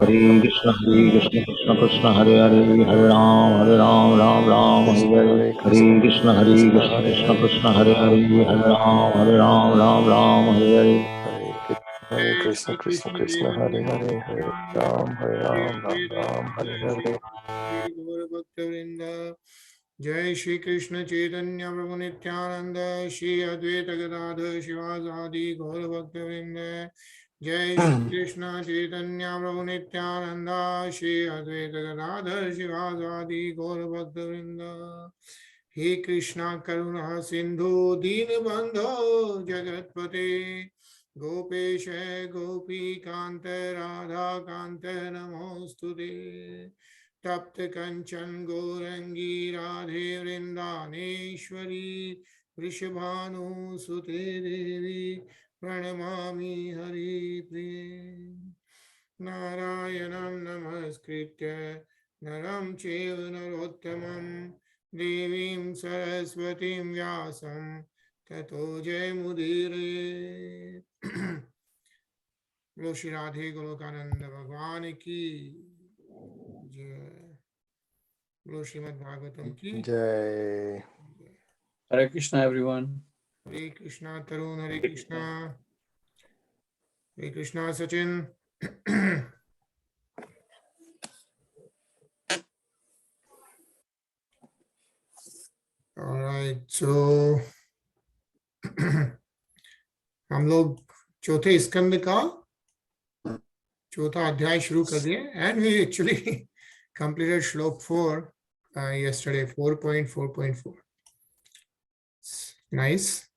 Hare Krishna Krishna Hare Hare, Hare Ram, Ram Ram, Hare Hare. Hare Krishna Krishna Krishna Hare Hare, Hare Ram, Ram Hare Hare. Hare Krishna Krishna Krishna Hare Hare, Hare Ram, Ram Ram, Hare Hare. जय श्री कृष्ण चैतन्य प्रभु नित्यानंद श्री अद्वैत गदाधर शिवासादि गौर भक्तवृंद। जय श्री कृष्ण चैतन्य प्रभु नित्यानंद श्री अद्वैत गदाधर शिवासादि गौर भक्तवृंद। हे कृष्णा करुणा सिंधु दीनबंधो जगतपते गोपेश गोपी कांत राधा कांत नमोस्तुते। तप्त कंचन गौरंगी राधे वृंदानेश्वरी वृषभानुसुते देवी प्रणमामि हरिप्रिये। नारायणं नमस्कृत्य नरं चैव नरोत्तमं देवीं सरस्वतीं व्यासं ततो जयमुदीरये। बोलो श्री राधे गोलोकानंद भगवान की जय। बोलो श्रीमद् भागवतम की Jai. Hare Krishna, everyone. हरे कृष्णा तरुण, हरे कृष्णा सचिन। Alright, so हम लोग चौथे स्कंद का चौथा अध्याय शुरू कर दिए and we actually completed श्लोक 4 yesterday, 4.4.4. Nice.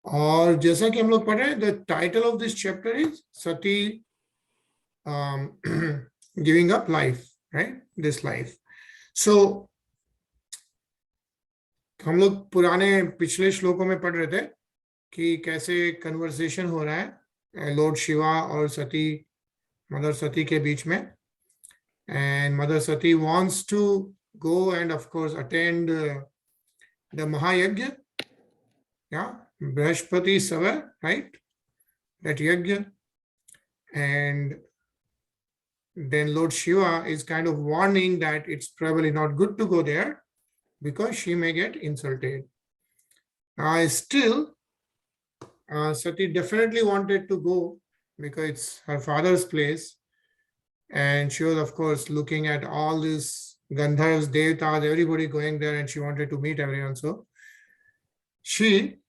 और जैसा कि हम लोग पढ़ रहे हैं, the title of this chapter is Sati giving up life, right? This life. So हम लोग पुराने पिछले श्लोकों में पढ़ रहे थे कि कैसे कन्वर्सेशन हो रहा है लॉर्ड शिवा और सती, मदर सती के बीच में, and mother Sati wants to go and of course attend the Mahayagya, yeah, Brahspati Sava, right, that yagya, and then Lord Shiva is kind of warning that it's probably not good to go there because she may get insulted. Still, Sati definitely wanted to go because it's her father's place, and she was of course looking at all these Gandharvas, Devatas, everybody going there, and she wanted to meet everyone. So she,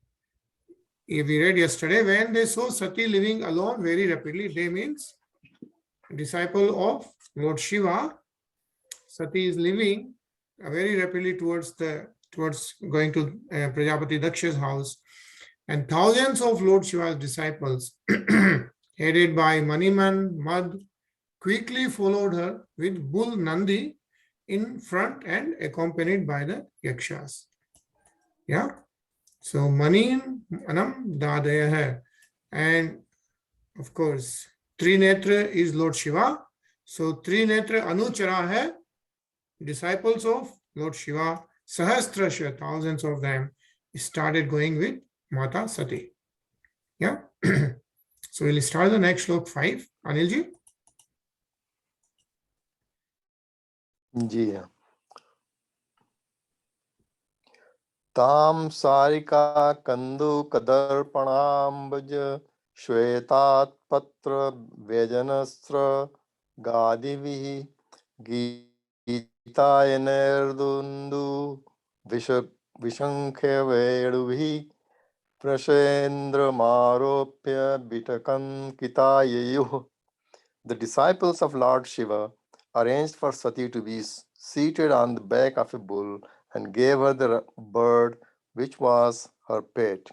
if we read yesterday, when they saw Sati living alone very rapidly, they means disciple of Lord Shiva, Sati is living very rapidly towards going to Prajapati Daksha's house, and thousands of Lord Shiva's disciples, headed by Maniman, Mad, quickly followed her with Bull Nandi in front and accompanied by the Yakshas. Yeah. So Manin Anam Dadaya hai. And of course, Trinetra is Lord Shiva. So Trinetra Anuchara hai, disciples of Lord Shiva, Sahasrasha, thousands of them, started going with Mata Sati. Yeah. So we'll start the next slok 5. Anilji. जी हाँ। ताम Sarika कंदुकदर्पणाम्बुज श्वेतात्पत्र व्यजनस्त्र गादिभिः गीताय नैर्दुन्दु विशंख्यवेणुभिः प्रसेन्द्रमारोप्य बिटकंकिताययुः. The disciples of Lord Shiva arranged for Sati to be seated on the back of a bull and gave her the bird which was her pet.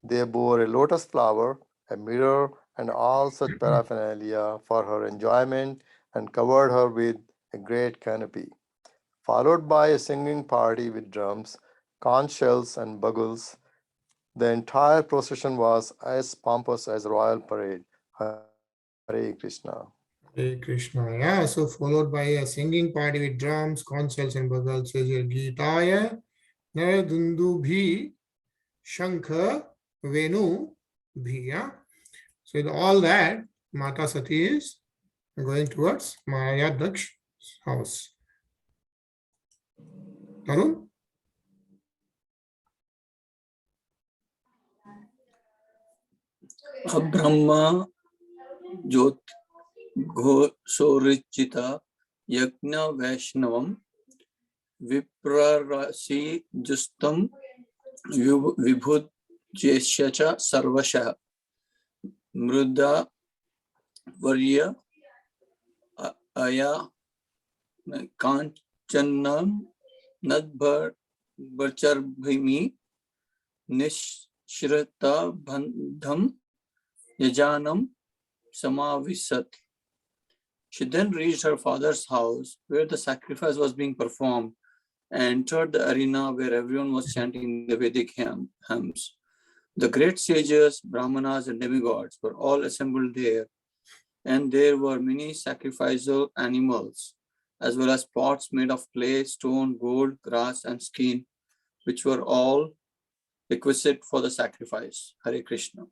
They bore a lotus flower, a mirror, and all such paraphernalia for her enjoyment and covered her with a great canopy. Followed by a singing party with drums, conch shells, and bugles, the entire procession was as pompous as a royal parade. Hare Krishna. Hare Krishna. Yeah, so followed by a singing party with drums, conch shells, and bugles. Says here, Gitaya, Naradundu Bhi, Shankha, Venu, Bhi. Yeah. So with all that, Mata Sati is going towards Maharaja Daksha's house. Tarun? Brahma Jyot Ghosorichita Yajna Vaishnavam Viprarasi Justam Vibhujyascha Sarvasha Mruda Varya Aya Kanchanam Nadbharcharbhimi Nishrita Bandham Yajanam Samavisat. She then reached her father's house where the sacrifice was being performed and entered the arena where everyone was chanting the Vedic hymns. The great sages, Brahmanas and demigods were all assembled there, and there were many sacrificial animals, as well as pots made of clay, stone, gold, grass and skin, which were all requisite for the sacrifice. Hare Krishna.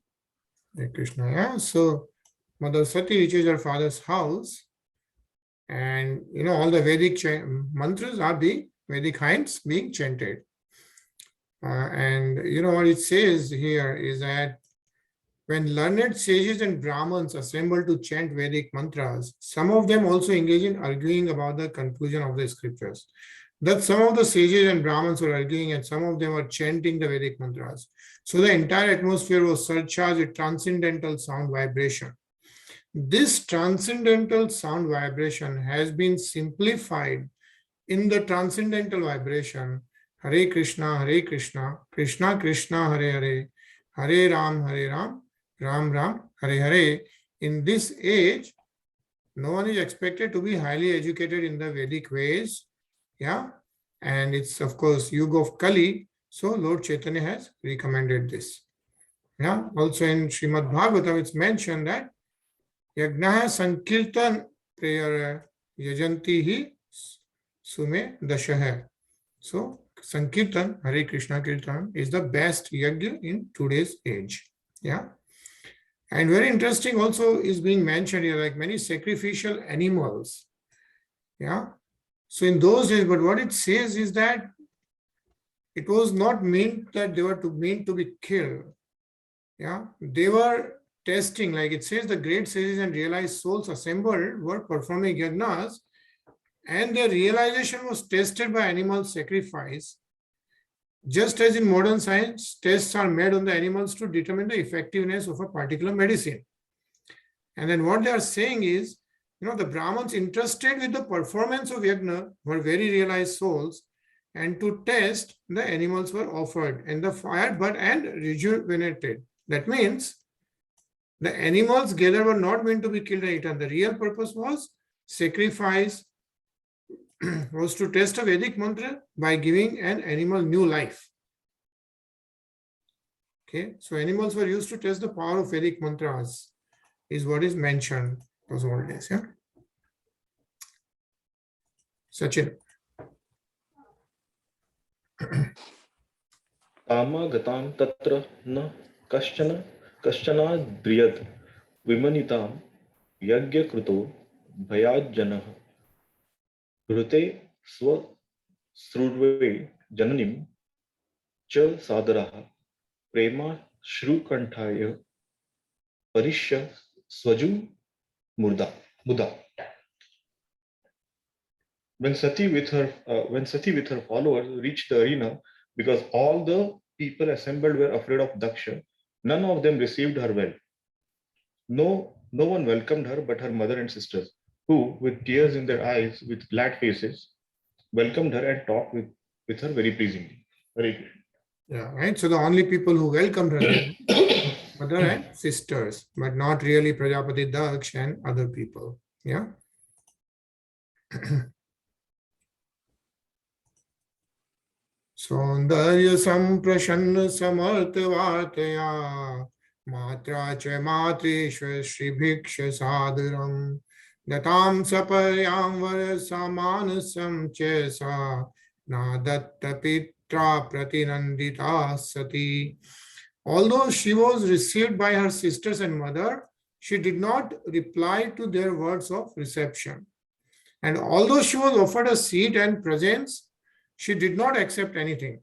Hare Krishna. Yeah. So Mother Sati reaches her father's house, and all the Vedic mantras are being Vedic hymns being chanted. And what it says here is that when learned sages and Brahmins assemble to chant Vedic mantras, some of them also engage in arguing about the conclusion of the scriptures. That some of the sages and Brahmins were arguing and some of them were chanting the Vedic mantras. So the entire atmosphere was surcharged with transcendental sound vibration. This transcendental sound vibration has been simplified in the transcendental vibration Hare Krishna, Krishna Krishna, Hare Hare, Hare Ram, Ram Ram, Hare Hare. In this age, no one is expected to be highly educated in the Vedic ways. Yeah. And it's, of course, Yuga of Kali. So Lord Chaitanya has recommended this. Yeah. Also in Srimad Bhagavatam, it's mentioned that Yagnaha Sankirtan prayer Yajanti hi Sume Dashaha. So Sankirtan, Hare Krishna Kirtan, is the best yajna in today's age. Yeah. And very interesting also is being mentioned here, like many sacrificial animals. Yeah. So in those days, but what it says is that it was not meant that they were meant to be killed. Yeah. They were testing, like it says, the great sages and realized souls assembled were performing yajnas, and their realization was tested by animal sacrifice. Just as in modern science, tests are made on the animals to determine the effectiveness of a particular medicine. And then what they are saying is, the Brahmins interested with the performance of yajna were very realized souls, and to test, the animals were offered and the fire but and rejuvenated. That means the animals gathered were not meant to be killed and eaten. The real purpose was sacrifice, was to test a Vedic mantra by giving an animal new life. Okay, so animals were used to test the power of Vedic mantras, is what is mentioned those old days. Yeah. Sachin. Tamagatam tatra na kaschana driyat vimanitam yagya kruto bhayajjanah hrute swa srudve jananim cha sadaraha prema shrukantaya parishya swaju murda. When Sati with her followers reached the arena, because all the people assembled were afraid of Daksha, none of them received her well. No one welcomed her but her mother and sisters, who, with tears in their eyes, with glad faces, welcomed her and talked with her very pleasingly. Very good. Yeah, right. So the only people who welcomed her were mother and sisters, but not really Prajapati Daksh and other people. Yeah. Saundarya samprashanna samartvartaya matra cha matrishva shribhiksha sadharam datam saparyam varasamanasam chesa nadatta pitra pratinandita sati. Although she was received by her sisters and mother, she did not reply to their words of reception. And although she was offered a seat and presents, she did not accept anything.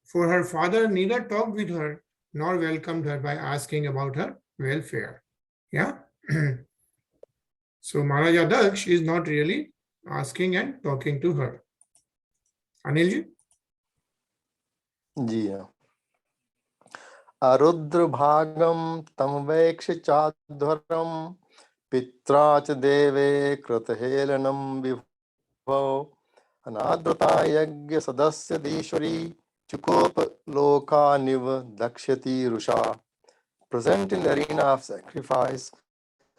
For her father neither talked with her nor welcomed her by asking about her welfare. Yeah. So Maharaja Daksh is not really asking and talking to her. Anilji? जी हाँ। अरुद्र भागम तम वैक्ष चाध्वरम पित्रा च देवे कृतहेलनम विभो अनाद्रता यज्ञ सदस्य दीश्वरी चुकोप लोकानिव दक्ष्यति Rusha. Present in the arena of sacrifice,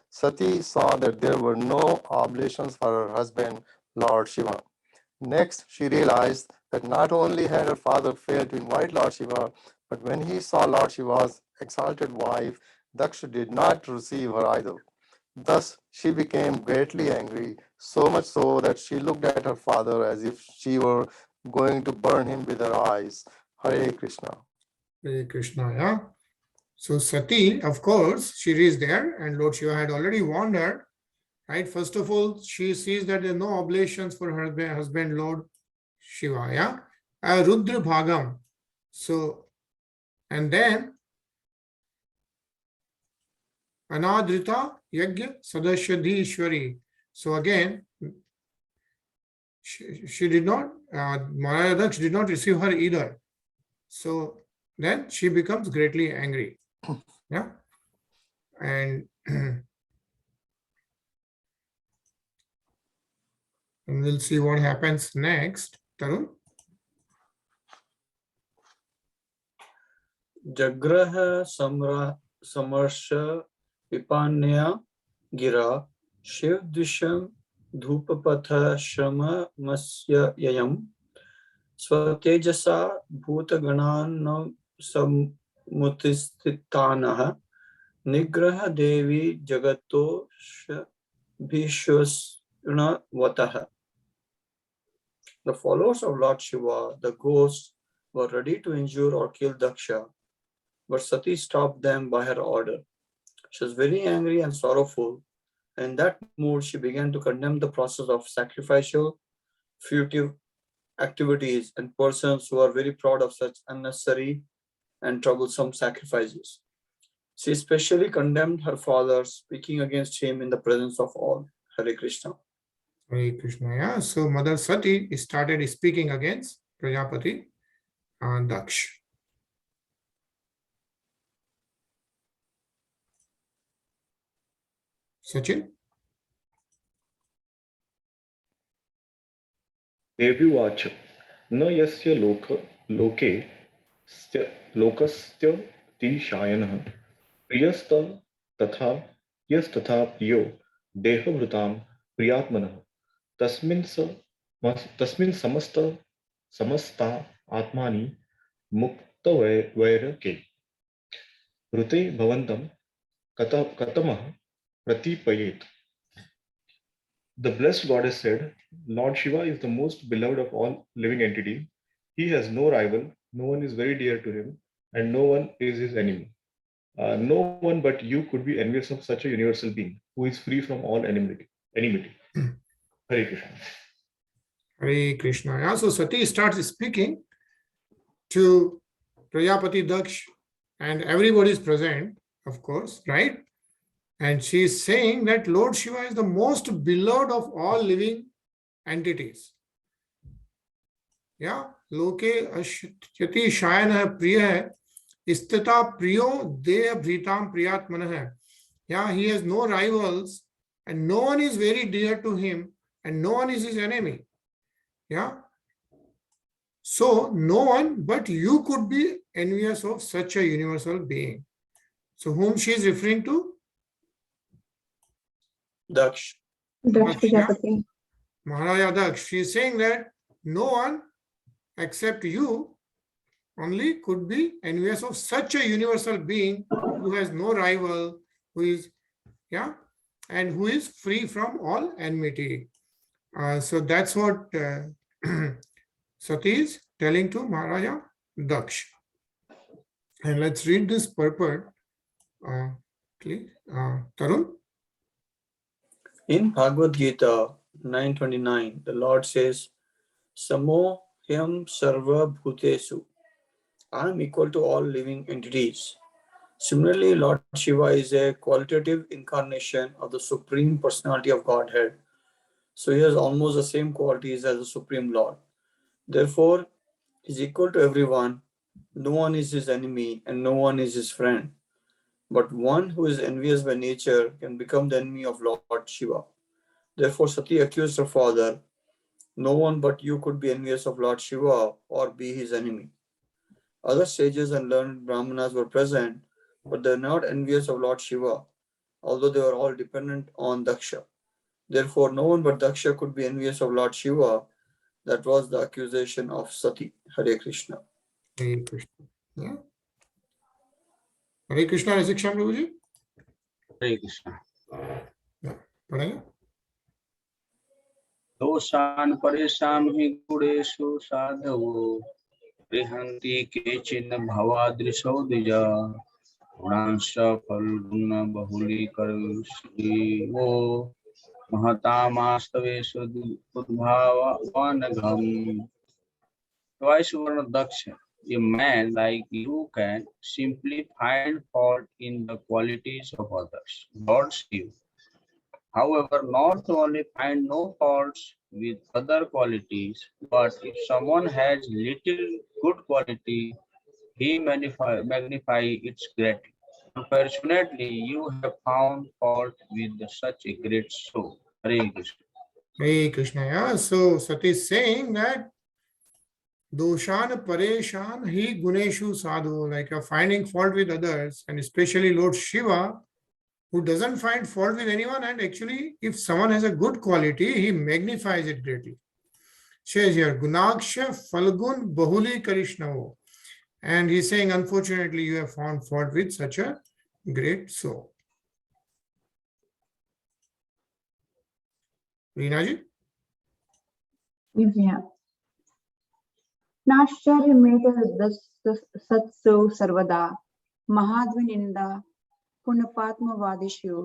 Sati saw that there were no oblations for her husband, Lord Shiva. Next, she realized that not only had her father failed to invite Lord Shiva, but when he saw Lord Shiva's exalted wife, Daksha did not receive her either. Thus, she became greatly angry, so much so that she looked at her father as if she were going to burn him with her eyes. Hare Krishna. Hare Krishna, yeah. So Sati, of course, she is there and Lord Shiva had already warned her, right? First of all, she sees that there are no oblations for her husband, Lord Shiva, yeah? Rudra Bhagam. So, and then Anadrita Yajna Sadasya Ishwari. So again, she did not, Maharaja Daksh did not receive her either. So then she becomes greatly angry. Yeah. And, and we'll see what happens next. Tarun? Jagraha Samarsha Vipanya Gira Shiv Disham Dhupapatha Shrama Masya Yayam Swatejasa Bhutaganan Samutistitanaha Nigraha Devi Jagato Bhishwasna Vataha. The followers of Lord Shiva, the ghosts, were ready to injure or kill Daksha, but Sati stopped them by her order. She was very angry and sorrowful, and in that mood she began to condemn the process of sacrificial, fruitive activities and persons who are very proud of such unnecessary and troublesome sacrifices. She especially condemned her father, speaking against him in the presence of all. Hare Krishna. Hare Krishna, yeah. So Mother Sati started speaking against Prajapati Daksh. Sachin? देव्युवाच न यस्य लोके लोकस्य तिशायनः प्रियस्त तथा यस्तथा प्रियो देहभृतां प्रियात्मनः तस्मिन् समस्ता आत्मानि मुक्तवैरके ऋते भवन्तं कथमः प्रतिपयेत्. The blessed goddess said, Lord Shiva is the most beloved of all living entities. He has no rival, no one is very dear to him, and no one is his enemy. No one but you could be envious of such a universal being who is free from all enmity. Hare Krishna. Hare Krishna. Yeah, so Sati starts speaking to Prajapati Daksh, and everybody is present, of course, right? And she is saying that Lord Shiva is the most beloved of all living entities. Yeah, Loke Ashyati Shayana Priya Istita Priyo Deha Bhritam Priyatmanah. Yeah, he has no rivals and no one is very dear to him and no one is his enemy. Yeah. So no one but you could be envious of such a universal being. So whom she is referring to? Daksh. Daksh, Maharaja Daksh. She is saying that no one except you only could be envious of such a universal being who has no rival, who is, yeah, and who is free from all enmity. So that's what Sati is telling to Maharaja Daksh. And let's read this purport quickly. Tarun? In Bhagavad Gita 9:29, the Lord says, Samo hyam sarva bhutesu. I am equal to all living entities. Similarly, Lord Shiva is a qualitative incarnation of the Supreme Personality of Godhead. So he has almost the same qualities as the Supreme Lord. Therefore, he is equal to everyone. No one is his enemy and no one is his friend. But one who is envious by nature can become the enemy of Lord Shiva. Therefore, Sati accused her father, no one but you could be envious of Lord Shiva or be his enemy. Other sages and learned Brahmanas were present, but they were not envious of Lord Shiva, although they were all dependent on Daksha. Therefore, no one but Daksha could be envious of Lord Shiva. That was the accusation of Sati. Hare Krishna. Hare Krishna. Yeah. Hare Krishna Rasikshan Prabhuji? Hare Krishna. Yeah. पढ़ेंगे? दोषान् परेषां हि गुणेषु साधवो गृह्णन्ति केचिन् भवादृशौ द्विज गुणांश्च फल्गुण बहुलीकरोषिवो महतामास्तवेषु उद्भावानघम्. Twice Varna Daksha, a man like you can simply find fault in the qualities of others. Lord Shiva, however, not only find no faults with other qualities, but if someone has little good quality, he magnify its greatly. Unfortunately, you have found fault with such a great soul. Hare Krishna. Hare Krishna. Yeah. So Sati is saying that Doshan Pareshan Hi Guneshu Sadhu, like you're finding fault with others, and especially Lord Shiva, who doesn't find fault with anyone, and actually, if someone has a good quality, he magnifies it greatly. Says here, Gunaksha Falgun Bahuli Karishnavo. And he's saying, unfortunately, you have found fault with such a great soul. Reenaji? Yeah. Nashcharyameta satso sarvada mahadvininda punapatmavadishu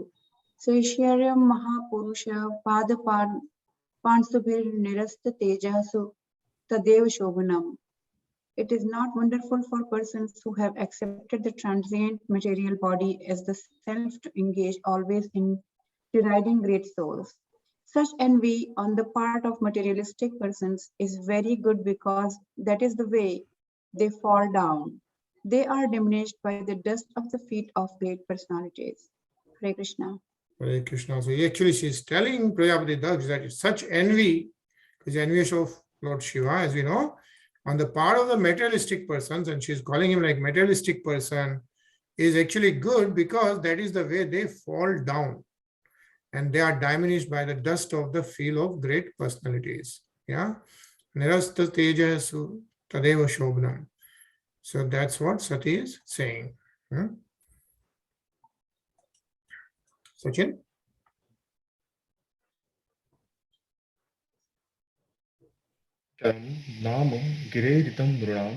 Srisharyam mahapurusha pansubhir nirasta tejasu tadev shobhanam. It is not wonderful for persons who have accepted the transient material body as the self to engage always in deriding great souls. Such envy on the part of materialistic persons is very good because that is the way they fall down. They are diminished by the dust of the feet of great personalities. Hare Krishna. Hare Krishna. So actually she's telling Prajapati Daksh that it's such envy, because envious of Lord Shiva, as we know, on the part of the materialistic persons, and she's calling him like materialistic person, is actually good because that is the way they fall down. And they are diminished by the dust of the field of great personalities. Yeah. Nirasta tejasu tadeva shobhanam. So that's what Sati is saying. Sachin? नाम गिरेरितं नृणां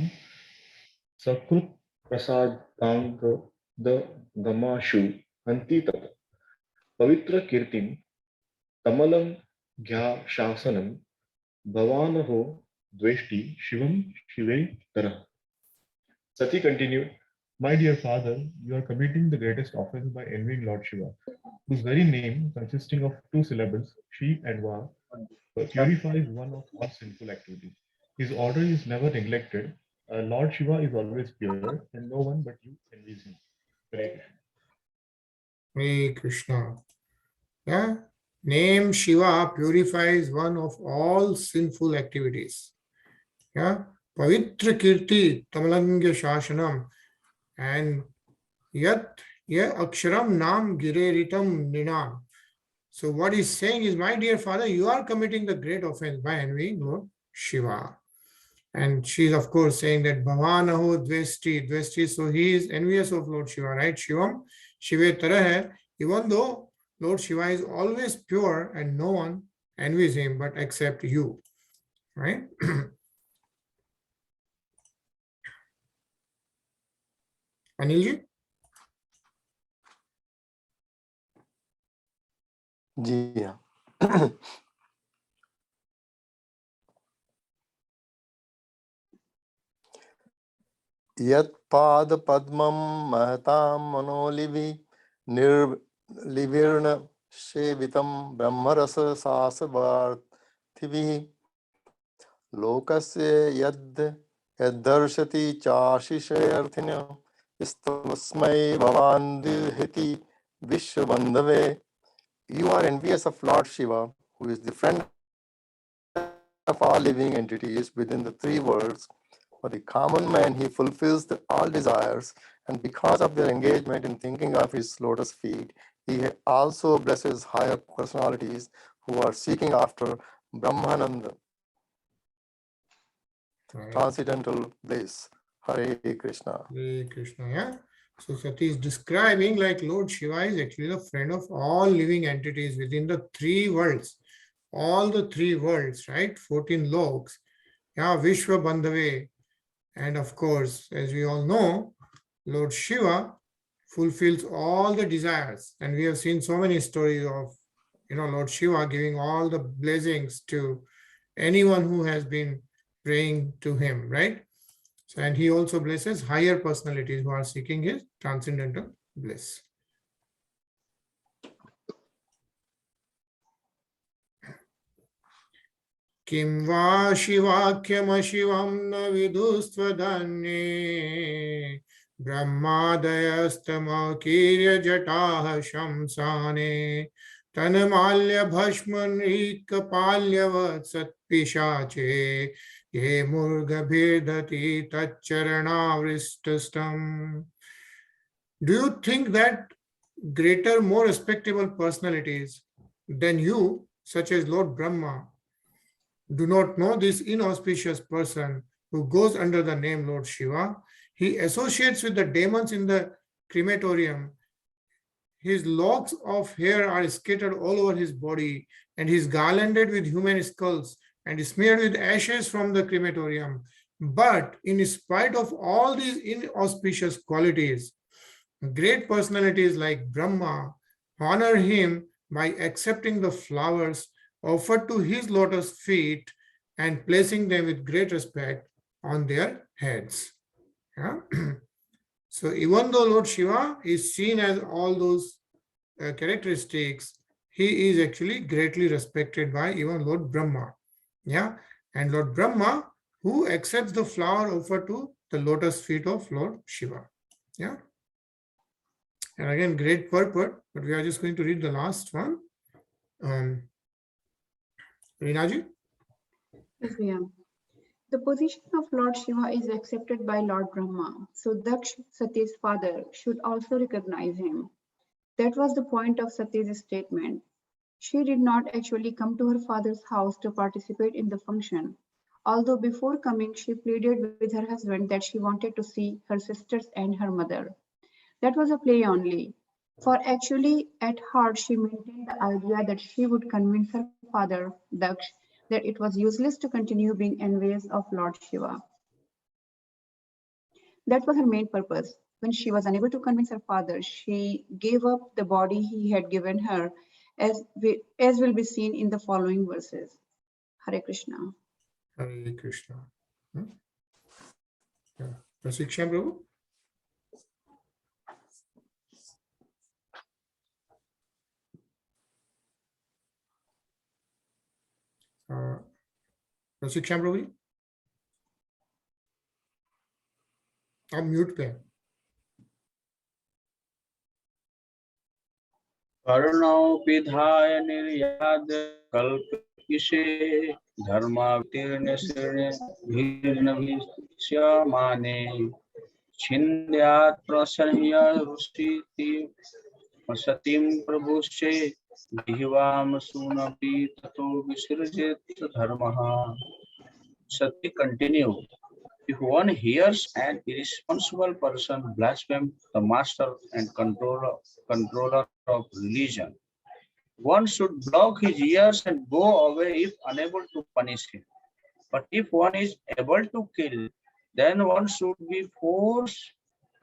सकृत् प्रसादाङ्गमाशु हन्ति तत् पवित्र कीर्तिं कमलं घ्या शासनं भवानहो द्वेष्टि शिवं शिवे तरः. Sati continued, my dear father, you are committing the greatest offense by envying Lord Shiva, whose very name, consisting of two syllables, Shi and Va, purifies one of all sinful activities. His order is never neglected. Lord Shiva is always pure, and no one but you envies him. Hare Krishna. Yeah. Name Shiva purifies one of all sinful activities. Yeah. Pavitra Kirti Tamalanga Shashanam and Yat Ye Aksharam Nam Gireritam Ninam. So what he's saying is, my dear father, you are committing the great offense by envying Lord Shiva. And she's of course saying that Bhavanaho Dvesti, so he is envious of Lord Shiva, right? Shivam, Shive Tarah, even though Lord Shiva is always pure and no one envies him but except you, right? Anilji? जी हाँ। यत्पाद पद्मं महतां मनोलिभि निर्लिभिर्न सेवितं ब्रह्मरस सासवार्थिभिः लोकस्य यद्धर्शति चाशिषयर्थिन्य स्तस्मै भवान्दिहिति विश्वबन्धवे. You are envious of Lord Shiva, who is the friend of all living entities within the three worlds. For the common man, he fulfills all desires, and because of their engagement in thinking of his lotus feet, he also blesses higher personalities who are seeking after Brahmananda, transcendental bliss. Hare Krishna. Hare Krishna, yeah. So Sati is describing like Lord Shiva is actually the friend of all living entities within the three worlds. All the three worlds, right? 14 loks. Yeah, Vishwa Bandhave. And of course, as we all know, Lord Shiva fulfills all the desires. And we have seen so many stories of, Lord Shiva giving all the blessings to anyone who has been praying to him, right? So, and he also blesses higher personalities who are seeking his transcendental bliss. Kim va shivakyam shivam na vidustvadanye brahmadayastama kirya jataha shamsane tanamalya bhashmanrika palyavat satpishache ye murga bhirdati tacharana. Do you think that greater, more respectable personalities than you, such as Lord Brahma, do not know this inauspicious person who goes under the name Lord Shiva? He associates with the demons in the crematorium. His locks of hair are scattered all over his body, and he is garlanded with human skulls and smeared with ashes from the crematorium. But in spite of all these inauspicious qualities, great personalities like Brahma honor him by accepting the flowers offered to his lotus feet and placing them with great respect on their heads. Yeah? So even though Lord Shiva is seen as all those characteristics, he is actually greatly respected by even Lord Brahma. Yeah, and Lord Brahma, who accepts the flower offered to the lotus feet of Lord Shiva. Yeah. And again, great purport, but we are just going to read the last one. Rinaji? Yes, we are. The position of Lord Shiva is accepted by Lord Brahma, so Daksh, Sati's father, should also recognize him. That was the point of Sati's statement. She did not actually come to her father's house to participate in the function, although before coming she pleaded with her husband that she wanted to see her sisters and her mother. That was a play only, for actually at heart she maintained the idea that she would convince her father, Daksh, that it was useless to continue being envious of Lord Shiva. That was her main purpose. When she was unable to convince her father, she gave up the body he had given her, as will be seen in the following verses. Hare Krishna. Hare Krishna. Prasiksha Prabhu? प्रशिक्षण प्रभु जी आप mute पे हैं। कर्णोऽपिधाय निर्याद कल्पकिशे धर्मावतीर्णशीर्णभिष्यमाने छिन्द्यात् प्रसह्य रुषिति सतीं प्रभुश्चे जिह्वां सूनपि ततो विसृजेत् धर्मः. Sati continued, if one hears an irresponsible person blaspheme the master and controller of religion, one should block his ears and go away if unable to punish him. But if one is able to kill, then one should be forced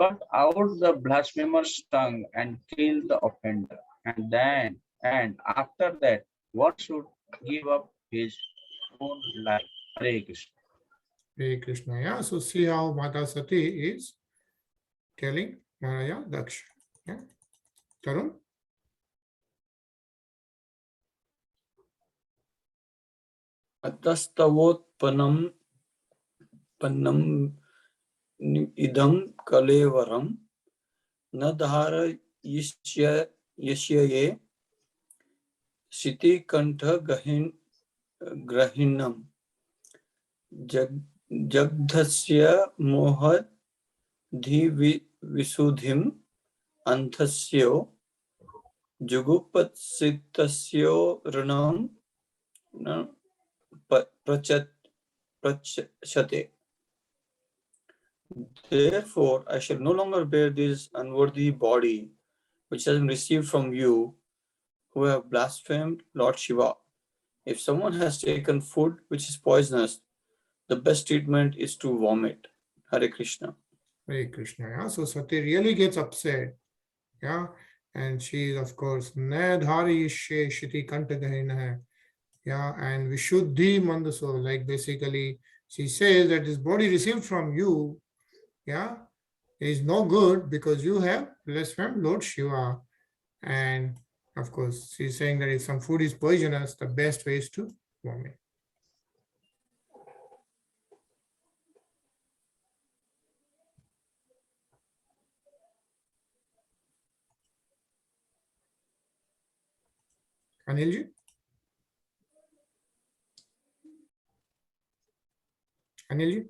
cut out the blasphemer's tongue and kill the offender, and then And after that, one should give up his own life. Hare Krishna. Hare Krishna. Yeah. So see how Mata Sati is telling Maharaja Daksha. Yeah. Tarun? Atastavoत्पन्नम idam kalevaram न धारयिष्ये शितिकण्ठ ग्रहिणम् जग्धस्य मोहधिविशुद्धिम् अन्धस्यो जुगुप्सितस्यो ऋणं न प्रचक्षते. Therefore, I shall no longer bear this unworthy body which has been received from you who have blasphemed Lord Shiva. If someone has taken food which is poisonous, the best treatment is to vomit. Hare Krishna. Hare Krishna. Yeah. So Sati really gets upset. Yeah. And she is, of course, Nadhariyishe Shiti Kantagahina. Yeah. And Vishuddhi Mandaso. Like basically, she says that this body received from you, yeah, is no good because you have blasphemed Lord Shiva. And of course, she's saying that if some food is poisonous, the best way is to vomit. Anilji? Anilji?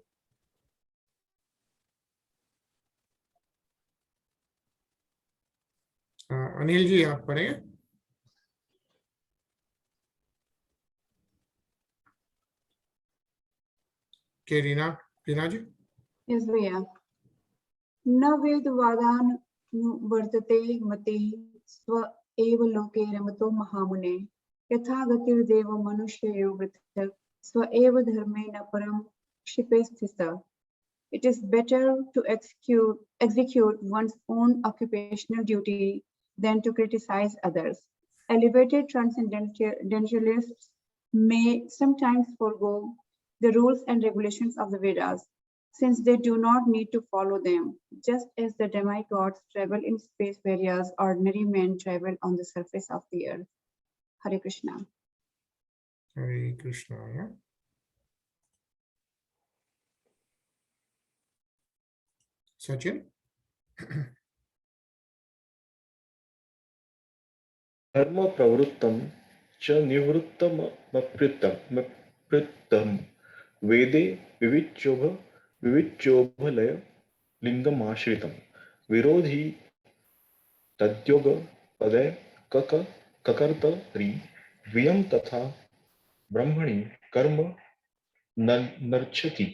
Anil ji आप पढ़ेंगे? के रीना जी? Yes, Bhaiya. न वेदवादान वर्तते मते स्व एव लोके रमतो महामुने यथा गतिर्देव मनुष्ययो पृथक् स्व एव धर्मेण परम क्षिपे स्थितः. It is better to execute one's own occupational duty than to criticize others. Elevated transcendentalists may sometimes forego the rules and regulations of the Vedas, since they do not need to follow them, just as the demigods travel in space whereas ordinary men travel on the surface of the earth. Hare Krishna. Hare Krishna. Yeah. Sachin? धर्म प्रवृत्तम च निवृत्तमप्यृत्तम वेदे विविच्योभलय लिंगम आश्रितम विरोधी तद्योग पदे ककर्तरि वियम तथा ब्रह्मणि कर्म नर्चति.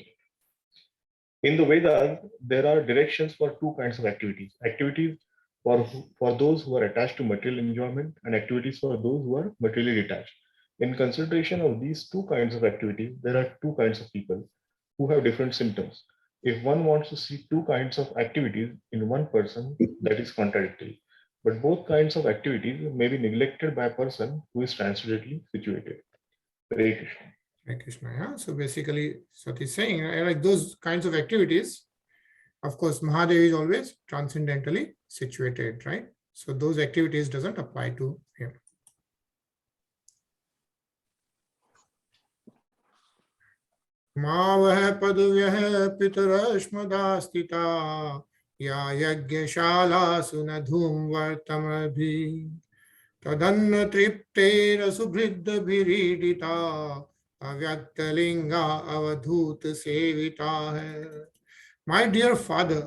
In the Vedas, there are directions for two kinds of activities. Activities for those who are attached to material enjoyment and activities for those who are materially detached. In consideration of these two kinds of activities, there are two kinds of people who have different symptoms. If one wants to see two kinds of activities in one person, that is contradictory. But both kinds of activities may be neglected by a person who is transcendently situated. Hare Krishna. Hare Krishna. Yeah. So basically, Sati is saying, like those kinds of activities, of course, Mahadev is always transcendentally situated, right? So those activities doesn't apply to him. मावह पदव्यः पितरश्मदास्तिता या यज्ञशाला सुन धूमवर्तमभि तदन्न तृप्तेरसुभृद्भिरीडिता अव्यक्तलिंगा अवधूत सेविता है. My dear father,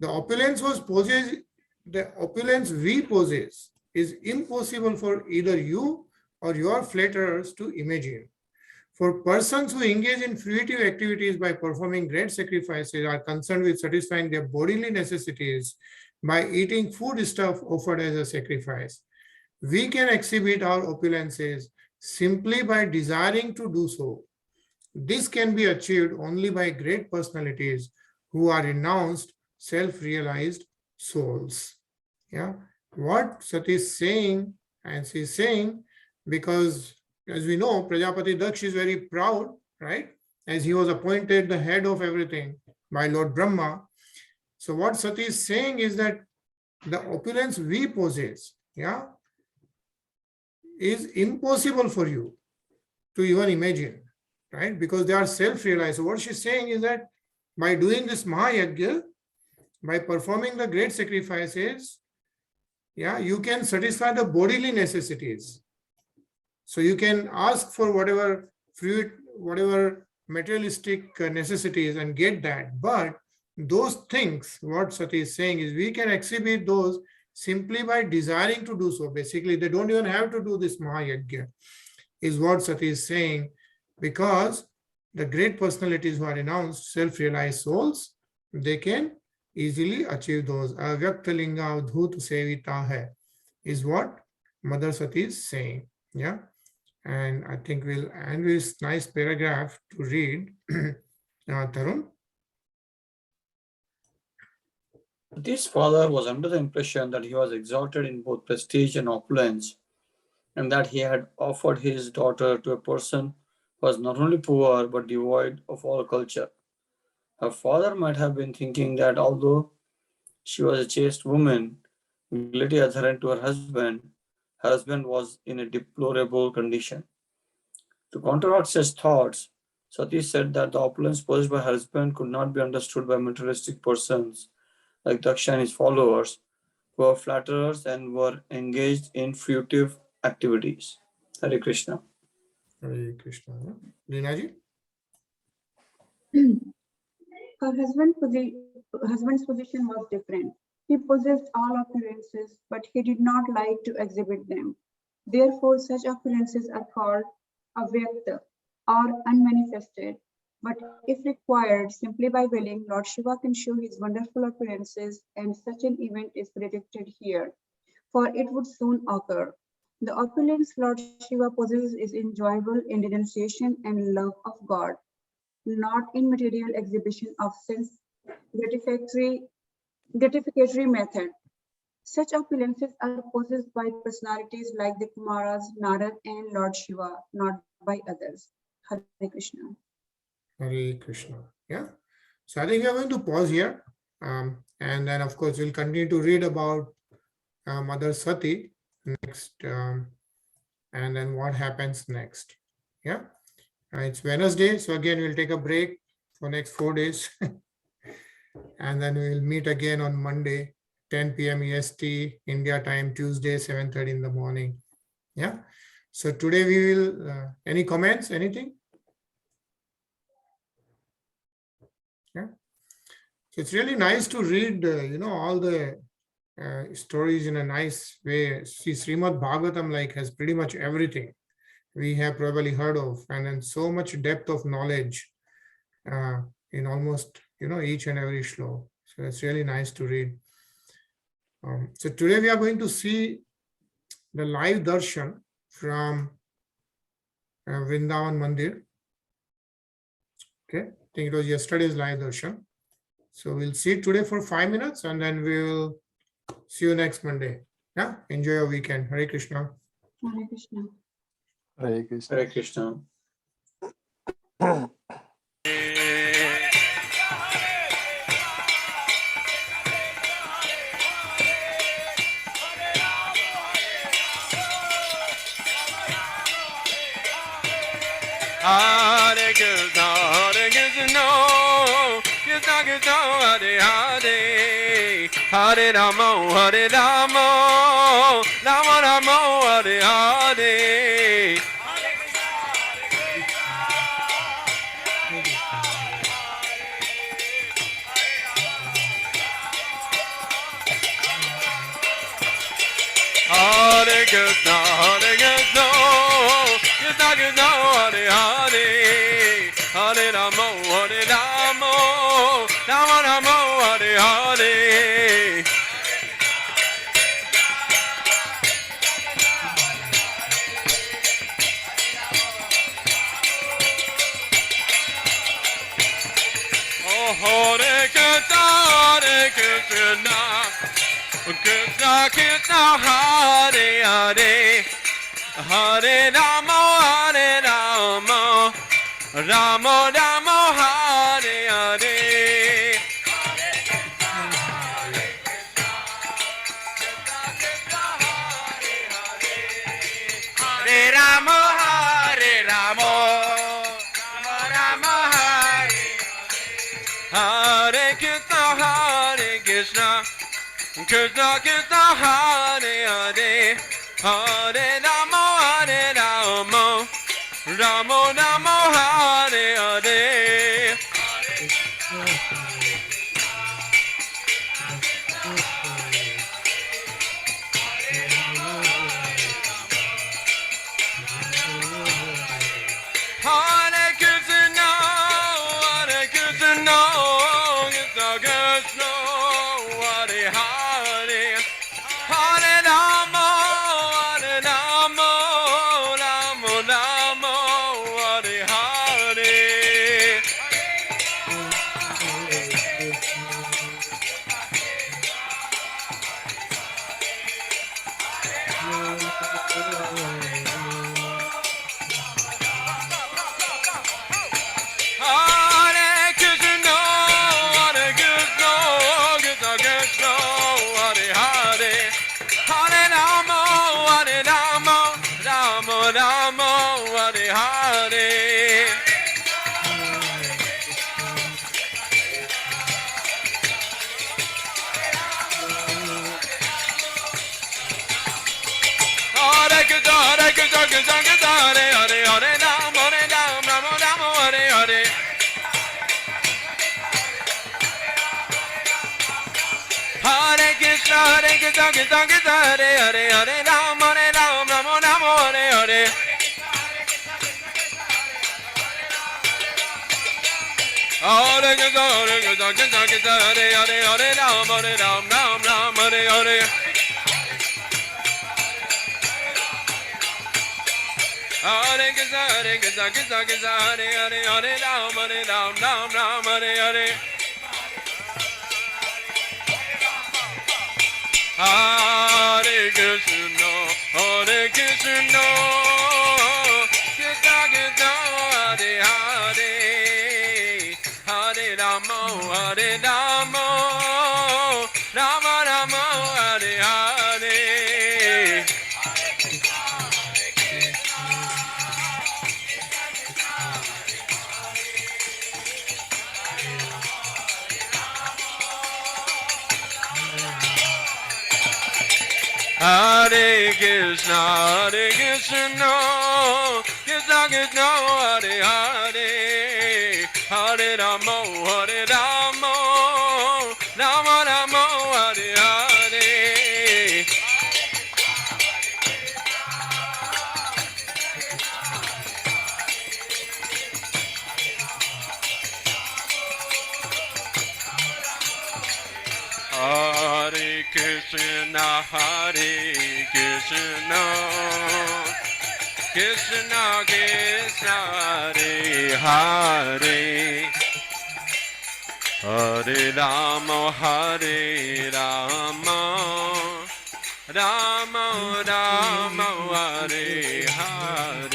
the opulence we possess is impossible for either you or your flatterers to imagine. For persons who engage in fruitive activities by performing great sacrifices are concerned with satisfying their bodily necessities by eating foodstuff offered as a sacrifice. We can exhibit our opulences simply by desiring to do so. This can be achieved only by great personalities who are renounced, self-realized souls. Yeah. What Sati is saying And she's saying, because as we know, Prajapati Daksh is very proud, right? As he was appointed the head of everything by Lord Brahma. So what Sati is saying is that the opulence we possess, yeah, is impossible for you to even imagine, right? Because they are self-realized. So what she's saying is that by doing this Mahayagya, by performing the great sacrifices, yeah, you can satisfy the bodily necessities. So you can ask for whatever fruit, whatever materialistic necessities and get that. But those things, what Sati is saying is we can exhibit those simply by desiring to do so. Basically, they don't even have to do this Mahayagya, is what Sati is saying, because the great personalities who are renounced, self-realized souls, they can easily achieve those. Avyakta linga udhut sevita hai, is what Mother Sati is saying. Yeah. And I think we'll end this nice paragraph to read. Tarun. This father was under the impression that he was exalted in both prestige and opulence, and that he had offered his daughter to a person who was not only poor but devoid of all culture. Her father might have been thinking that although she was a chaste woman, greatly adherent to her husband was in a deplorable condition. To counteract such thoughts, Sati said that the opulence possessed by her husband could not be understood by materialistic persons like Daksha and his followers, who were flatterers and were engaged in fruitive activities. Hare Krishna. Hare Krishna. Linaji? Her husband's position was different. He possessed all opulences, but he did not like to exhibit them. Therefore, such opulences are called avyakta or unmanifested. But if required, simply by willing, Lord Shiva can show his wonderful opulences, and such an event is predicted here, for it would soon occur. The opulence Lord Shiva possesses is enjoyable in renunciation and love of God, not in material exhibition of sense gratificatory method. Such opulences are possessed by personalities like the Kumaras, Narad, and Lord Shiva, not by others. Hare Krishna. Hare Krishna. Yeah. So I think we are going to pause here. And then, of course, we'll continue to read about Mother Sati next. And then what happens next. Yeah. It's Wednesday. So again, we'll take a break for next 4 days. And then we'll meet again on Monday, 10 p.m. EST, India time, Tuesday, 7:30 in the morning. Yeah. So today we will, any comments, anything? Yeah. So it's really nice to read, all the stories in a nice way. See, Srimad Bhagavatam has pretty much everything we have probably heard of, and then so much depth of knowledge in almost, each and every shloka. So it's really nice to read. So today we are going to see the live darshan from Vrindavan Mandir. Okay, I think it was yesterday's live darshan. So we'll see it today for 5 minutes, and then we'll see you next Monday. Yeah, enjoy your weekend. Hare Krishna. Hare Krishna. Hare Krishna. Hare Krishna. Hare Krishna, Krishna Krishna, Hare Hare, Hare Rama, Hare Rama, Rama Rama, Hare Hare. Hare Krishna, Krishna Krishna, Hare Hare, Hare Rama, Hare Rama, Rama Rama, Hare Hare. Oh, Hare Krishna, Krishna Krishna Krishna Hare Hare Hare Rama Rama Rama Hare Hare Hare Rama Hare Rama Rama Hare Hare Krishna Krishna Krishna Hare Hare Hare Rama Rama Rama Hare Hare Hare Krishna Krishna Krishna Hare Hare Hare Rama Rama Rama Hare Hare Hare Krishna Krishna Krishna Hare Hare Hare Rama Rama Rama Hare Hare Hare Krishna Krishna Krishna Hare Hare Hare Rama Rama Rama Hare Hare Hare Krishna Krishna Krishna Hare Hare Hare Rama Rama Rama Hare Hare Hare Krishna Krishna Krishna Hare Hare Hare Rama Rama Hare Hare Hare Krishna Krishna Krishna Hare Hare Hare Rama Rama Hare Hare Hare Krishna Krishna Krishna Hare Hare Hare Rama Rama Rama Hare Hare Hare Krishna Krishna Krishna Hare Hare Hare Rama Rama Rama Hare Hare Hare Krishna Krishna Krishna Krishna Hare Hare Hare Rama Rama Rama Hare Hare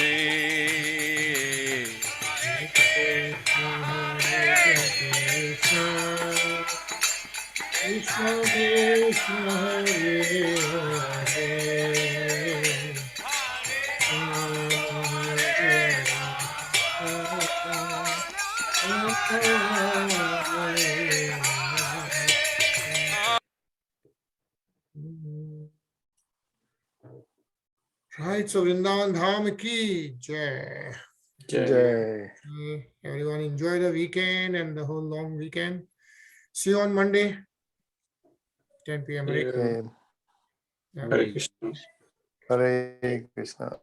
Krishna Krishna Hare Right, so Vrindavan Dham ki jai. Jai. Everyone enjoy the weekend and the whole long weekend. See you on Monday, 10 p.m. Amen. Yeah. Hare Krishna. Hare Krishna.